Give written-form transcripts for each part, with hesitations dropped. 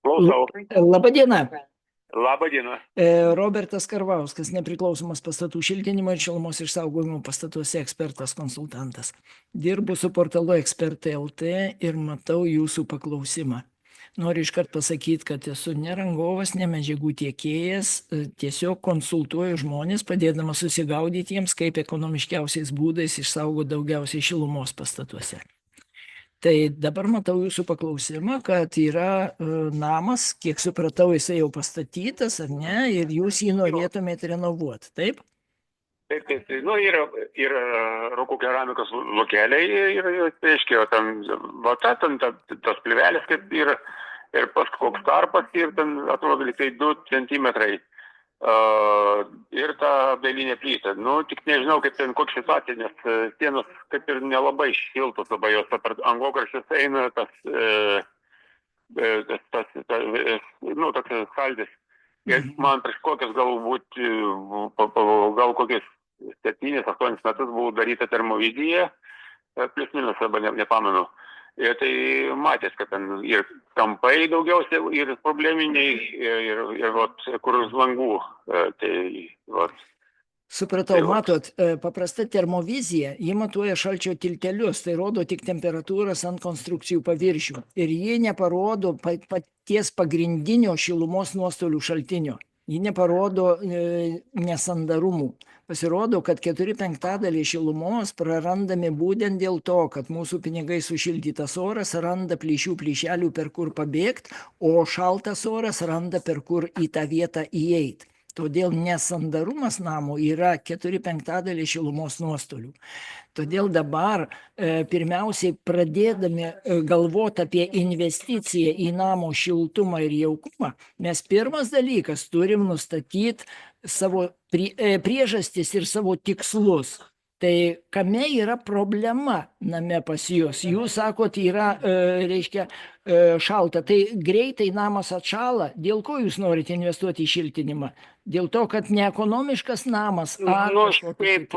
Klausau. Labą dieną. Labą dieną. Robertas Karvauskas, nepriklausomas pastatų šiltinimo ir šilumos išsaugojimo pastatuose ekspertas, konsultantas. Dirbu su portalu Ekspertai LT ir matau jūsų paklausimą. Noriu iškart pasakyti, kad esu ne rangovas, ne medžiagų tiekėjas, tiesiog konsultuoju žmonės, padėdamas susigaudyti jiems, kaip ekonomiškiausiais būdais išsaugoti daugiausiai šilumos pastatuose. Tai dabar matau jūsų paklausimą, kad yra namas, kiek supratau, jisai jau pastatytas, ar ne, ir jūs jį norėtumėte renovuoti, taip? Taip. Nu, yra rūkų keramikos lokeliai ir aiškiai, ten vata, ten tas plivelis kaip yra ir paskui koks tarpas ir ten atrodo lygiai 2 centimetrai. Ir ta belinė plyta. Nu, tik nežinau, kaip ten kokia situacija, nes sienos kaip ir nelabai šiltos, labai jos per anglokarščius eina tas toks saldis. Ir man prieš kokias galbūt, gal kokius 7-8 metus buvo daryta termovizija, plius minus, arba nepamenu. Ir tai matės, kad ten ir kampai daugiausiai ir probleminiai, ir kur už langų. Supratau, matot, paprasta termovizija, ji matuoja šalčio tiltelius, tai rodo tik temperatūras ant konstrukcijų paviršių. Ir ji neparodo paties pagrindinio šilumos nuostolių šaltinio. Ji neparodo nesandarumų. Pasirodo, kad 4/5 šilumos prarandami būtent dėl to, kad mūsų pinigai sušildytas oras randa plyšių plyšelių, per kur pabėgti, o šaltas oras randa, per kur į tą vietą įeiti. Todėl nesandarumas namo yra 4/5 šilumos nuostolių. Todėl dabar pirmiausiai pradėdami galvoti apie investiciją į namo šiltumą ir jaukumą, mes pirmas dalykas turim nustatyti savo priežastis ir savo tikslus. Tai kame yra problema name pas jūs? Jūs sakot, yra, reiškia, šalta. Tai greitai namas atšala. Dėl ko jūs norite investuoti į šiltinimą? Dėl to, kad neekonomiškas namas. Taip,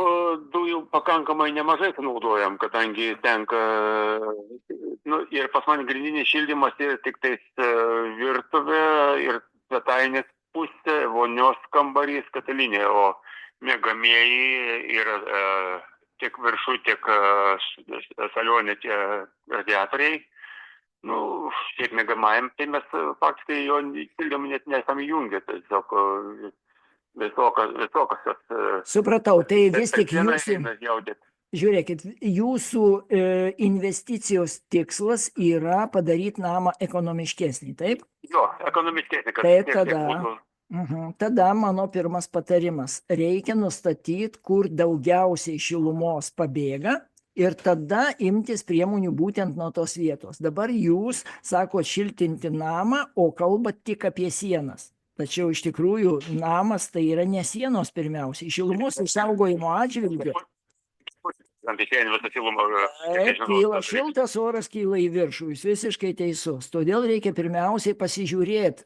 dujų pakankamai nemažai naudojam, kadangi tenka, ir pas mane grindinis šildymas yra tik tais virtuvė ir svetainės pusė, vonios kambarys, katilinė, o miegamieji yra tiek viršų, tiek salionė, tie radiatoriai. Šiaip miegamajam, tai mes faktiškai jo šildymą net nesam įjungę, tiesiog visokas. Supratau, tai vis tik žiūrėkit, jūsų investicijos tikslas yra padaryti namą ekonomiškesnį, taip? Jo, ekonomiškesnį, kad taip, tiek būtų. Tada mano pirmas patarimas. Reikia nustatyti, kur daugiausiai šilumos pabėga ir tada imtis priemonių būtent nuo tos vietos. Dabar jūs sakot šiltinti namą, o kalbat tik apie sienas. Tačiau iš tikrųjų namas tai yra ne sienos pirmiausiai. Šilumos išsaugojimo atžvilgiu. Šiltas oras kyla į viršų, jūs visiškai teisus. Todėl reikia pirmiausiai pasižiūrėti,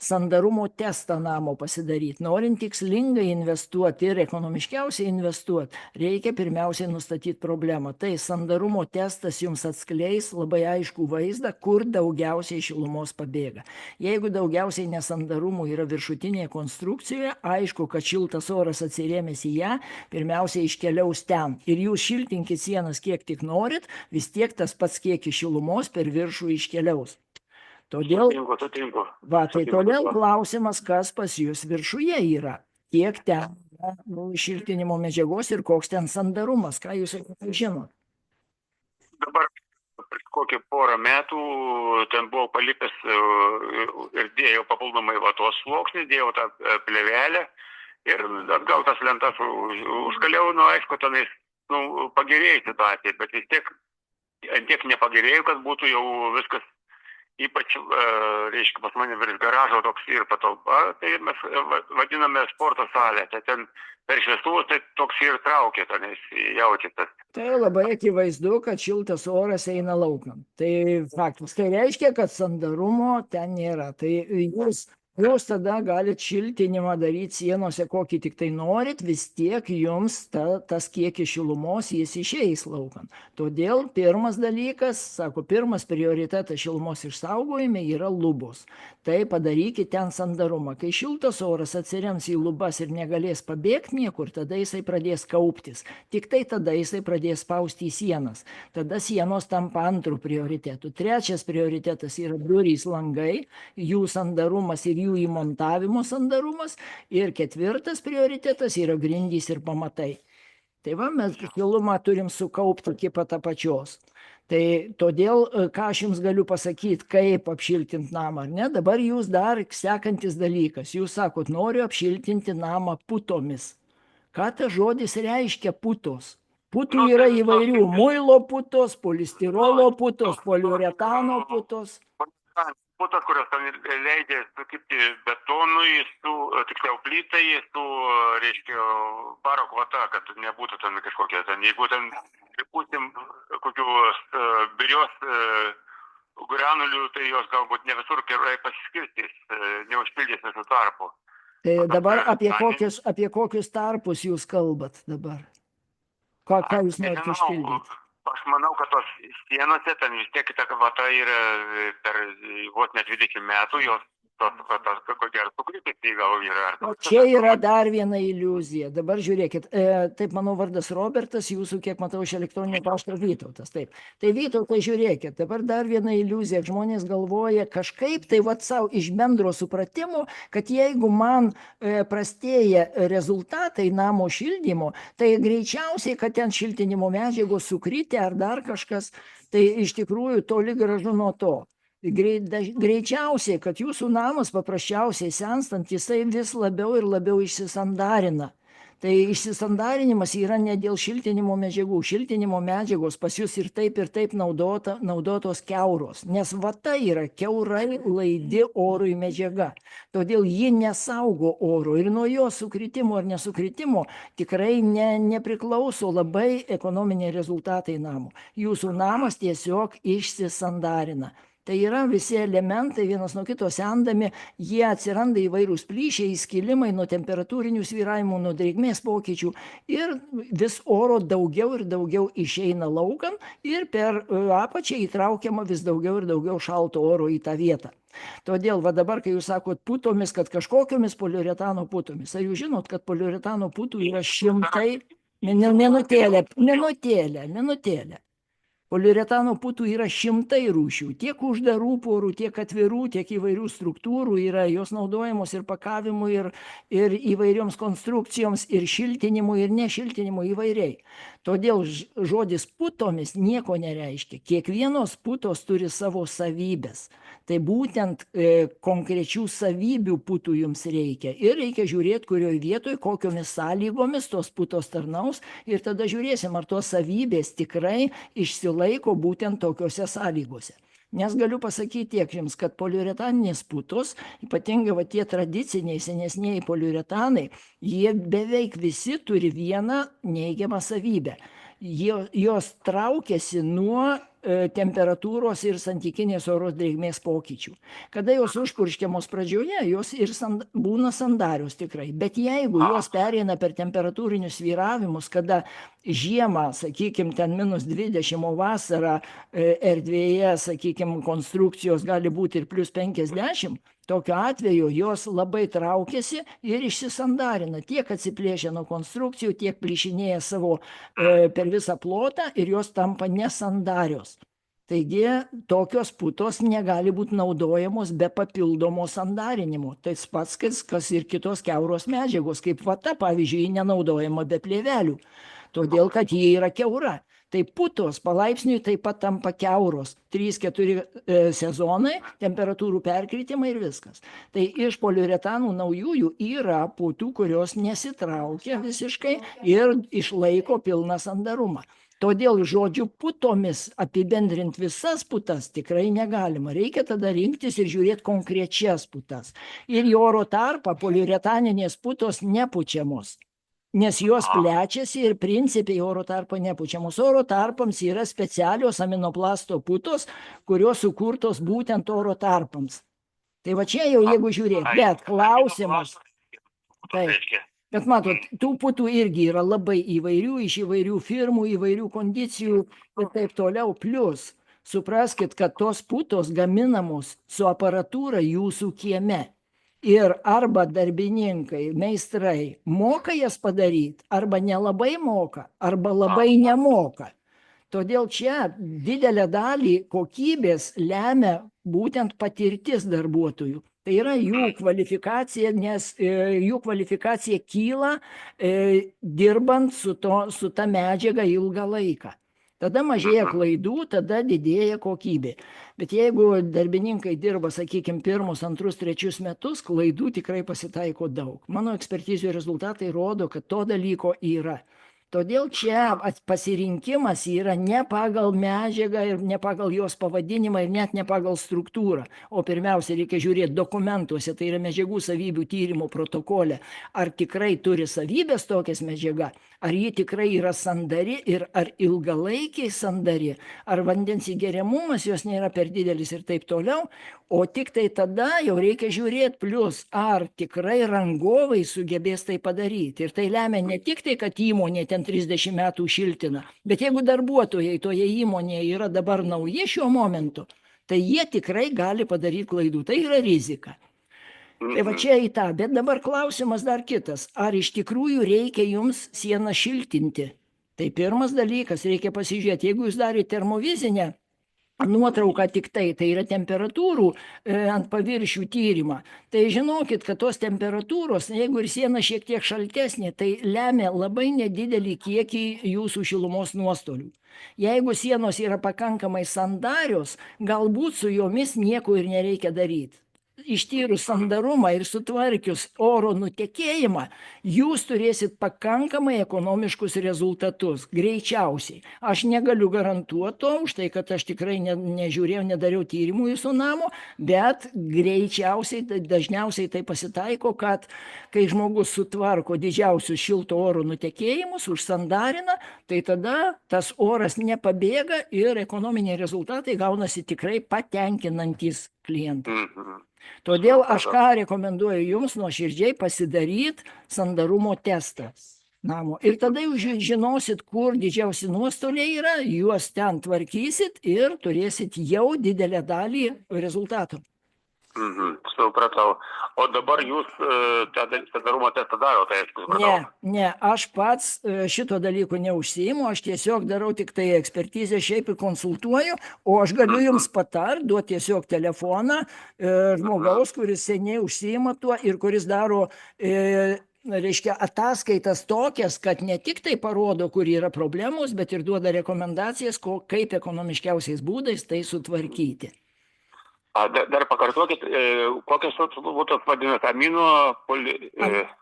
sandarumo testą namo pasidaryti. Norint tikslingai investuoti ir ekonomiškiausiai investuoti, reikia pirmiausiai nustatyti problemą. Tai sandarumo testas jums atskleis labai aiškų vaizdą, kur daugiausiai šilumos pabėga. Jeigu daugiausiai nesandarumų yra viršutinėje konstrukcijoje, aišku, kad šiltas oras atsirėmęs į ją, pirmiausiai iškeliaus ten. Ir jūs šiltinkit sienas kiek tik norit, vis tiek tas pats kiekis šilumos per viršų iškeliaus. Todėl, todėl klausimas, kas pas jūs viršuje yra, kiek ten šiltinimo medžiagos ir koks ten sandarumas, ką jūs žinot. Dabar prieš kokį porą metų ten buvau palipęs ir dėjau papildomai vatos sluoksnį, dėjau tą plevelę ir atgal tas lentas užkaliau, aišku, tenais pagerėjo situacija, bet vis tiek nepagerėjo, kad būtų jau viskas, ypač, reiškia, pas mane virš garažo toks ir patalpa, tai mes vadiname sporto salę, tai ten per šviestuvus tai toks ir traukia, tenais jaučiatas. Tai labai akivaizdu, kad šiltas oras eina laukan. Tai faktas, tai reiškia, kad sandarumo ten nėra. Tai jūs Jūs tada galite šiltinimą daryti sienose, kokį tik tai norit, vis tiek jums tas kiekis šilumos jis išeis laukan. Todėl pirmas dalykas, sako, pirmas prioritetas šilumos išsaugojime yra lubos. Tai padarykite ten sandarumą. Kai šiltas oras atsirems į lubas ir negalės pabėgti niekur, tada jisai pradės kauptis. Tik tai tada jisai pradės spausti į sienas. Tada sienos tampa antrų prioritetų. Trečias prioritetas yra durys, langai, jų sandarumas ir jų įmontavimo sandarumas. Ir ketvirtas prioritetas yra grindys ir pamatai. Tai va, mes šilumą turim sukaupti iki pat apačios. Tai todėl, ką aš jums galiu pasakyti, kaip apšiltinti namą, ar ne? Dabar jūs dar sekantis dalykas. Jūs sakot, noriu apšiltinti namą putomis. Ką tas žodis reiškia putos? Putų yra įvairių. Muilo putos, polistirolo putos, poliuretano putos. Putos, kurios ten leidžia sukipti betonui, tiksliau plytai, reiškia, baro kvata, kad nebūtų ten kažkokia ten. Jeigu ten pripūsim kokių birios granulių, tai jos galbūt ne visur gerai pasiskirstys, neužpildys visų tarpų. Tai dabar apie kokius tarpus jūs kalbat dabar? Ką jūs norite užpildyti? Aš manau, kad tos sienose ten vis tiek ta kvata yra per vos net 20 metų, jos ko gero sukrypti, tai gal yra. O čia yra dar viena iliuzija. Dabar žiūrėkit, taip mano vardas Robertas, jūsų, kiek matau, iš elektroninio pašto Vytautas. Taip. Tai Vytautai, žiūrėkit, dabar dar viena iliuzija. Žmonės galvoja kažkaip, tai vat savo iš bendro supratimo, kad jeigu man prastėja rezultatai namo šildymo, tai greičiausiai, kad ten šiltinimo medžiagos sukritę ar dar kažkas, tai iš tikrųjų toli gražu nuo to. Greičiausiai, kad jūsų namas paprasčiausiai senstant, jisai vis labiau ir labiau išsisandarina. Tai išsisandarinimas yra ne dėl šiltinimo medžiagų. Šiltinimo medžiagos pas jūs ir taip naudotos kiauros, nes vata yra kiaurai laidi orui medžiaga. Todėl ji nesaugo oro ir nuo jo sukritimo ar nesukritimo tikrai nepriklauso labai ekonominiai rezultatai namų. Jūsų namas tiesiog išsisandarina. Tai yra visi elementai vienas nuo kito sendami, jie atsiranda įvairūs plyšiai, įskilimai nuo temperatūrinių svyravimų, nuo drėgmės pokyčių ir vis oro daugiau ir daugiau išeina laukan ir per apačią įtraukiama vis daugiau ir daugiau šalto oro į tą vietą. Todėl va dabar, kai jūs sakot putomis, kad kažkokiomis poliuretano putomis, ar jūs žinot, kad poliuretano putų yra šimtai, minutėlė. Poliuretano putų yra šimtai rūšių, tiek uždarų porų, tiek atvirų, tiek įvairių struktūrų yra, jos naudojamos ir pakavimui, ir įvairioms konstrukcijoms, ir šiltinimui, ir nešiltinimui įvairiai. Todėl žodis putomis nieko nereiškia. Kiekvienos putos turi savo savybės. Tai būtent konkrečių savybių putų jums reikia. Ir reikia žiūrėti, kurioje vietoje, kokiomis sąlygomis tos putos tarnaus. Ir tada žiūrėsim, ar tos savybės tikrai išsilaiko būtent tokiuose sąlygose. Nes galiu pasakyti tiek jums, kad poliuretaninės putos, ypatingai va tie tradiciniai senesnieji poliuretanai, jie beveik visi turi vieną neigiamą savybę. Jos traukiasi nuo temperatūros ir santykinės oro drėgmės pokyčių. Kada jos užpurškiamos pradžioje, jos ir būna sandarios tikrai. Bet jeigu jos pereina per temperatūrinius svyravimus, kada žiemą, sakykime, ten -20, o vasarą erdvėje, sakykime, konstrukcijos gali būti ir +50, tokiu atveju jos labai traukiasi ir išsisandarina. Tiek atsiplėšia nuo konstrukcijų, tiek plyšinėja savo per visą plotą ir jos tampa nesandarios. Taigi tokios putos negali būti naudojamos be papildomo sandarinimo. Tai pats, kas ir kitos kiauros medžiagos, kaip vata, pavyzdžiui, nenaudojama be plėvelių, todėl kad ji yra kiaura. Tai putos palaipsniui taip pat tampa kiauros, 3-4 sezonai, temperatūrų perkritimai ir viskas. Tai iš poliuretanų naujųjų yra putų, kurios nesitraukia visiškai ir išlaiko pilną sandarumą. Todėl žodžiu putomis apibendrinti visas putas tikrai negalima. Reikia tada rinktis ir žiūrėti konkrečias putas. Ir į oro tarpą poliuretaninės putos nepučiamos, nes jos plečiasi ir principiai oro tarpo nepučiamos. Oro tarpams yra specialios aminoplasto putos, kurios sukurtos būtent oro tarpams. Tai va čia jau jeigu žiūrėt, bet klausimas, taip, reiškia. bet matot, tų putų irgi yra labai įvairių, iš įvairių firmų, įvairių kondicijų ir taip toliau. Plius, supraskit, kad tos putos gaminamos su aparatūra jūsų kieme. Ir arba darbininkai, meistrai moka jas padaryti, arba nelabai moka, arba labai nemoka. Todėl čia didelę dalį kokybės lemia būtent patirtis darbuotojų. Tai yra jų kvalifikacija, nes jų kvalifikacija kyla dirbant su ta medžiaga ilgą laiką. Tada mažėja klaidų, tada didėja kokybė. Bet jeigu darbininkai dirba, sakykime, pirmus, antrus, trečius metus, klaidų tikrai pasitaiko daug. Mano ekspertizių rezultatai rodo, kad to dalyko yra. Todėl čia pasirinkimas yra ne pagal medžiagą ir ne pagal jos pavadinimą ir net ne pagal struktūrą, o pirmiausia reikia žiūrėti dokumentuose, tai yra medžiagų savybių tyrimo protokole, ar tikrai turi savybės tokias medžiaga, ar ji tikrai yra sandari ir ar ilgalaikiai sandari, ar vandens įgeriamumas jos nėra per didelis ir taip toliau, o tik tai tada jau reikia žiūrėti plius, ar tikrai rangovai sugebės tai padaryti. Ir tai lemia ne tik tai, kad įmonė ten 30 metų šiltina, bet jeigu darbuotojai toje įmonėje yra dabar nauji šiuo momentu, tai jie tikrai gali padaryti klaidų. Tai yra rizika. Tai va čia į tą. Bet dabar klausimas dar kitas. Ar iš tikrųjų reikia jums sieną šiltinti? Tai pirmas dalykas, reikia pasižiūrėti, jeigu jūs darėte termovizinę nuotrauką tik tai yra temperatūrų ant paviršių tyrimą, tai žinokit, kad tos temperatūros, jeigu ir siena šiek tiek šaltesnė, tai lemia labai nedidelį kiekį jūsų šilumos nuostolių. Jeigu sienos yra pakankamai sandarios, galbūt su jomis nieko ir nereikia daryti. Ištyrus sandarumą ir sutvarkius oro nutekėjimą, jūs turėsit pakankamai ekonomiškus rezultatus, greičiausiai. Aš negaliu garantuoti to, už tai, kad aš tikrai nežiūrėjau, nedariau tyrimų jūsų namo, bet greičiausiai, dažniausiai tai pasitaiko, kad kai žmogus sutvarko didžiausius šilto oro nutekėjimus, užsandarina, tai tada tas oras nepabėga ir ekonominiai rezultatai gaunasi tikrai patenkinantys klientai. Todėl aš ką rekomenduoju jums nuoširdžiai pasidaryti sandarumo testą namo. Ir tada jūs žinosit, kur didžiausi nuostoliai yra, juos ten tvarkysit ir turėsit jau didelę dalį rezultatų. Supratau. O dabar jūs sandarumo testą darote, aišku, supratau? Ne, aš pats šito dalyko neužsiimu, aš tiesiog darau tik tai ekspertizę, šiaip ir konsultuoju, o aš galiu jums patart, duoti tiesiog telefoną žmogaus, kuris seniai užsiima tuo ir kuris daro reiškia ataskaitas tokias, kad ne tik tai parodo, kur yra problemos, bet ir duoda rekomendacijas, kaip ekonomiškiausiais būdais tai sutvarkyti. Dar pakartokit, kokios būtų vadinasi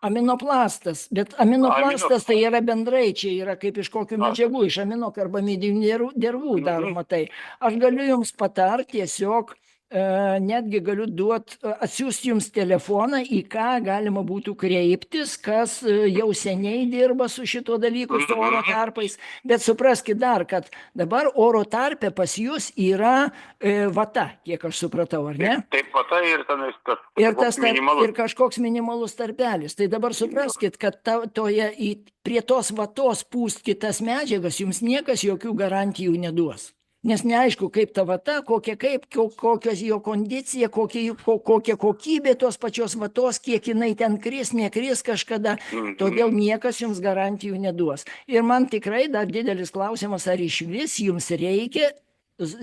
aminoplastas, bet aminoplastas tai yra bendrai, čia yra kaip iš kokių medžiagų, iš aminokarbamidinių dervų daroma tai. Aš galiu jums patarti tiesiog, netgi galiu atsiųsti jums telefoną, į ką galima būtų kreiptis, kas jau seniai dirba su šito dalyku, su oro tarpais, bet supraskit dar, kad dabar oro tarpe pas jūs yra vata, kiek aš supratau, ar ne? Taip, vata ir ir kažkoks minimalus tarpelis. Tai dabar supraskit, kad prie tos vatos pūst kitas medžiagas jums niekas jokių garantijų neduos. Nes neaišku, kaip ta vata, kokios jo kondicija, kokia kokybė tos pačios vatos, kiek jinai ten kris, nekris kažkada, todėl niekas jums garantijų neduos. Ir man tikrai dar didelis klausimas, ar iš vis jums reikia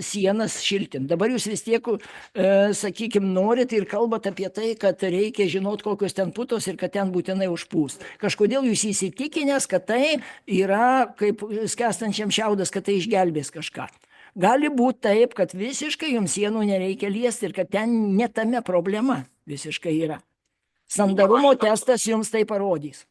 sienas šiltinti. Dabar jūs vis tiek, sakykime, norit ir kalbat apie tai, kad reikia žinot, kokios ten putos ir kad ten būtinai užpūst. Kažkodėl jūs įsitikinęs, kad tai yra kaip skęstančiam šiaudas, kad tai išgelbės kažką. Gali būti taip, kad visiškai jums sienų nereikia liesti ir kad ten ne tame problema visiškai yra. Sandarumo testas jums tai parodys.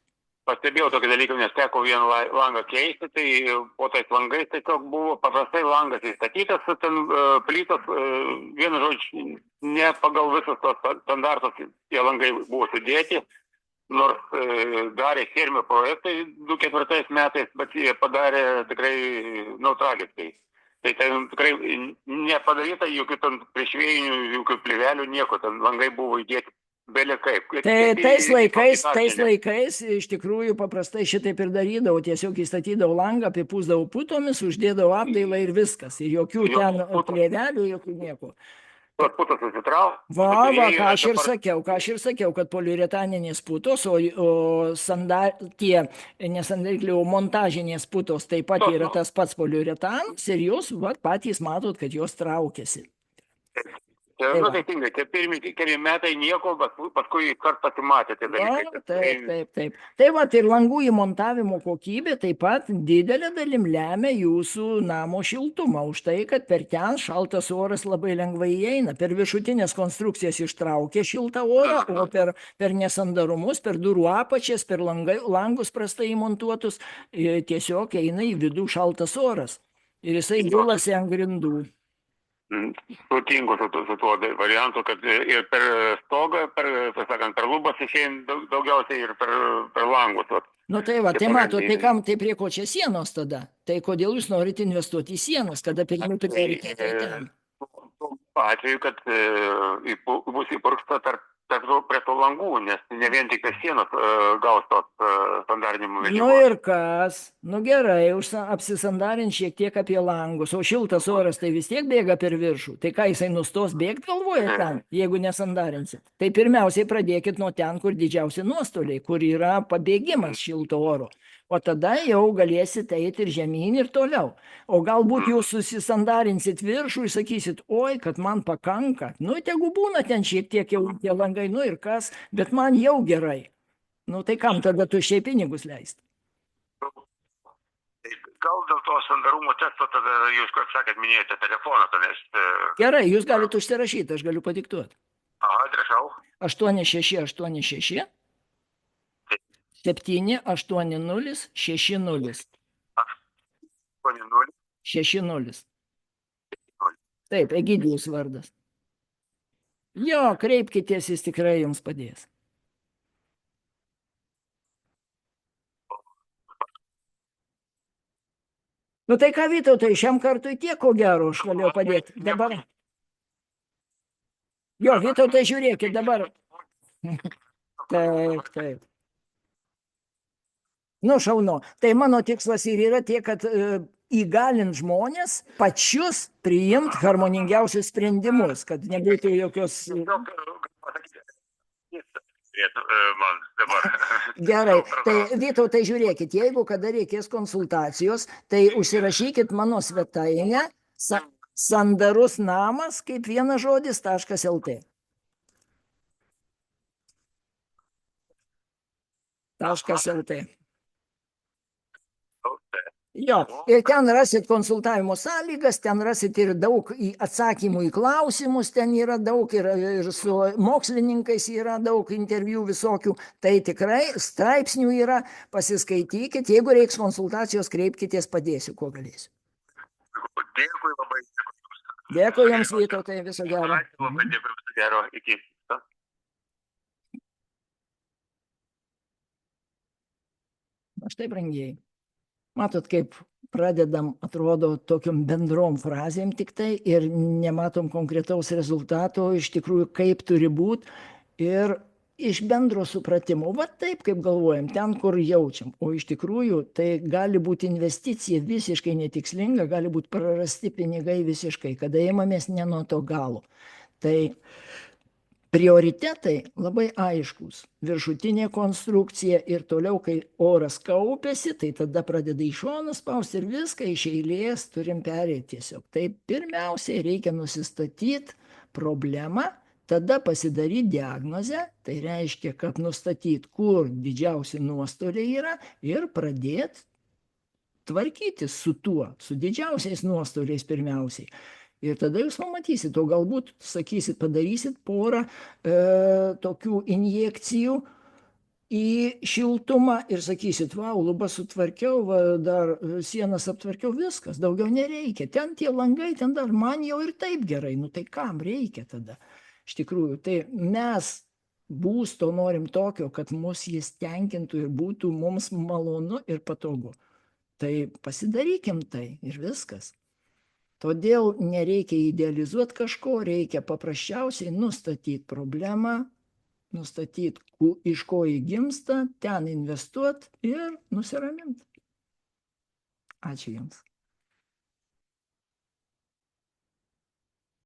Pastebėjau tokį dalyką, nes teko vieną langą keisti, tai po tais langais tiesiog buvo paprastai langas įstatytas, ten plytos, vienu žodžiu, ne pagal visus tos standartus tie langai buvo sudėti, nors darė Hermio projektai 2004 metais, bet jie padarė tikrai neutrališkai. Tai ten tikrai nepadaryta jokių ten priešvėjinių, jokių plėvelių, nieko, ten langai buvo įdėti belė kaip. Tai tais laikais iš tikrųjų paprastai šitaip ir darydavo, tiesiog įstatydavo langą, apipūsdavo putomis, uždėdavo apdailą ir viskas. Ir jokių ten plėvelių, jokių nieko. Tos putos susitraukia. Ką aš ir sakiau, kad poliuretaninės putos, o tie nesandarikliai, o montažinės putos taip pat yra tas pats poliuretanas ir jūs patys matot, kad jos traukiasi. Tai teisingai, tie pirmi keli metai nieko, bet paskui kart pasimatė tie dalykai. Taip. Tai ir langų įmontavimo kokybė taip pat didelė dalim lemia jūsų namo šiltumą, už tai, kad per ten šaltas oras labai lengvai įeina, per viršutinės konstrukcijas ištraukia šiltą orą, o per nesandarumus, per durų apačias, per langus prastai įmontuotus, tiesiog eina į vidų šaltas oras ir jisai gulasi ant grindų. Sutinku su tuo variantu, kad ir per stogą, per lubas išeina daugiausiai ir per langus. Tai matot, tai kam, tai prie ko čia sienos tada? Tai kodėl jūs norite investuoti į sienas, kada pirmiau turėjote ten? Atveju, kad bus įpurksta prie to langų, nes ne vien tik sienos gaus tos sandarinimo medžiagos. Ir kas? Gerai, apsisandarint šiek tiek apie langus, o šiltas oras tai vis tiek bėga per viršų. Tai ką, jisai nustos bėgti galvoja ten, jeigu nesandarinsit? Tai pirmiausiai pradėkit nuo ten, kur didžiausi nuostoliai, kur yra pabėgimas šilto oro. O tada jau galėsit eiti ir žemyn ir toliau. O galbūt jūs susisandarinsite viršų ir sakysit, oi, kad man pakanka. Tegu būna ten šiek tiek jau tie langai, ir kas, bet man jau gerai. Tai kam tada tuščiai pinigus leisti? Gal dėl to sandarumo testo tada jūs, kaip sakėt, minėjote telefoną. Gerai, jūs galite užsirašyti, aš galiu padiktuoti. Rašau. 8686 780 60. 60. Taip, Egidijus vardas. Jo, kreipkitės, jis tikrai jums padės. Tai ką, Vytautai, šiam kartui tiek, ko gero, aš galėjau padėti. Dabar. Jo, Vytautai, žiūrėkit, dabar. Taip. Šaunu. Tai mano tikslas ir yra tiek, kad įgalint žmonės pačius priimti harmoningiausius sprendimus, kad nebūtų jokios... Gerai, tai Vytautai, žiūrėkit, jeigu kada reikės konsultacijos, tai užsirašykit mano svetainę sandarus namas, kaip vienas žodis, .lt. .lt. Jo, ir ten rasit konsultavimo sąlygas, ten rasit ir daug atsakymų į klausimus, ten yra daug ir su mokslininkais yra daug interviu visokių, tai tikrai straipsnių yra, pasiskaitykit, jeigu reiks konsultacijos, kreipkitės, padėsiu, kuo galėsiu. Dėkui labai. Dėkui jums, Vytautai, viso gero. Labai dėkui, viso gero, iki. Štai, brangieji. Matot, kaip pradedam, atrodo, tokiom bendrom frazėm tik tai ir nematom konkretaus rezultato, iš tikrųjų, kaip turi būti ir iš bendro supratimo. Taip, kaip galvojam, ten, kur jaučiam. O iš tikrųjų, tai gali būti investicija visiškai netikslinga, gali būti prarasti pinigai visiškai, kada imamės ne nuo to galo. Tai prioritetai labai aiškus. Viršutinė konstrukcija ir toliau, kai oras kaupiasi, tai tada pradeda į šoną spausti ir viską iš eilės turim pereiti tiesiog. Tai pirmiausiai reikia nusistatyti problemą, tada pasidaryti diagnozę, tai reiškia, kad nustatyti, kur didžiausi nuostoliai yra ir pradėti tvarkytis su tuo, su didžiausiais nuostoliais pirmiausiai. Ir tada jūs pamatysit, o galbūt, sakysit, padarysit porą tokių injekcijų į šiltumą ir sakysit, vau, lubas sutvarkiau, dar sienas aptvarkiau, viskas, daugiau nereikia. Ten tie langai, ten dar man jau ir taip gerai, tai kam reikia tada? Iš tikrųjų, tai mes būsto norim tokio, kad mus jis tenkintų ir būtų mums malonu ir patogu. Tai pasidarykim tai ir viskas. Todėl nereikia idealizuoti kažko, reikia paprasčiausiai nustatyti problemą, nustatyti, iš ko jį gimsta, ten investuoti ir nusiraminti. Ačiū Jums.